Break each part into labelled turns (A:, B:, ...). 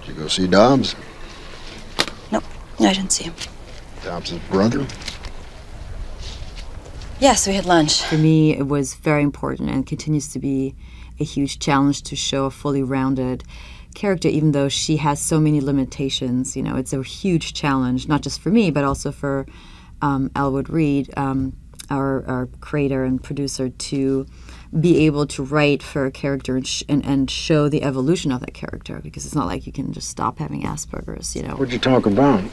A: Did you go see Dobbs?
B: Nope, I didn't see him.
A: Dobbs' brother?
B: Yes, we had lunch.
C: For me, it was very important and continues to be a huge challenge to show a fully rounded character, even though she has so many limitations. You know, it's a huge challenge, not just for me, but also for Elwood Reed, our creator and producer, to be able to write for a character and show the evolution of that character, because it's not like you can just stop having Asperger's, you know.
A: What'd you talk about?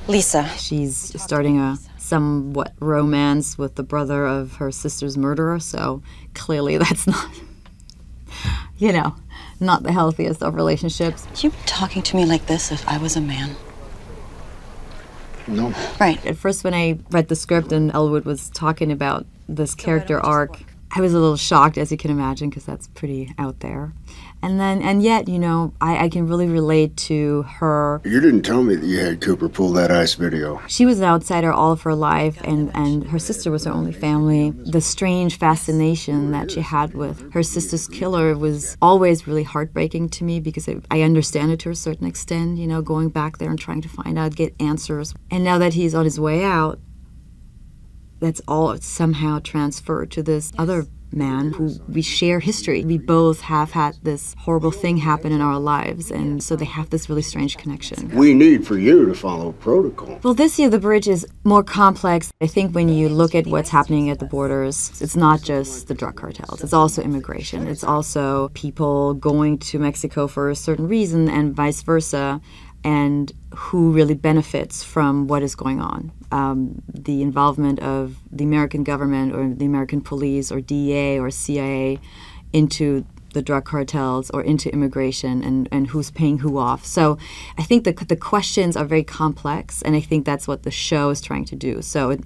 B: Lisa.
C: She's starting a somewhat romance with the brother of her sister's murderer, so clearly that's not, you know, not the healthiest of relationships.
B: You talking to me like this if I was a man?
A: No.
B: Right.
C: At first, when I read the script and Elwood was talking about this character arc, I was a little shocked, as you can imagine, because that's pretty out there. And yet, you know, I can really relate to her.
A: You didn't tell me that you had Cooper pull that ice video.
C: She was an outsider all of her life, and her sister was her only family. The strange fascination that she had with her sister's killer was always really heartbreaking to me, because I understand it to a certain extent, you know, going back there and trying to find out, get answers. And now that he's on his way out, that's all somehow transferred to this other man who we share history. We both have had this horrible thing happen in our lives, and so they have this really strange connection.
A: We need for you to follow protocol.
C: Well, this year the bridge is more complex. I think when you look at what's happening at the borders, it's not just the drug cartels. It's also immigration. It's also people going to Mexico for a certain reason and vice versa, and who really benefits from what is going on. The involvement of the American government or the American police or DEA or CIA into the drug cartels or into immigration, and who's paying who off. So I think the questions are very complex, and I think that's what the show is trying to do. So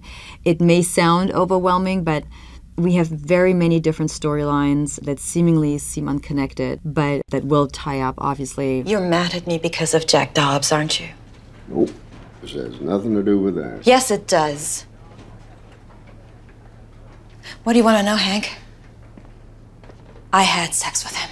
C: it may sound overwhelming, but we have very many different storylines that seemingly seem unconnected, but that will tie up, obviously.
B: You're mad at me because of Jack Dobbs, aren't you?
A: Nope. This has nothing to do with that.
B: Yes, it does. What do you want to know, Hank? I had sex with him.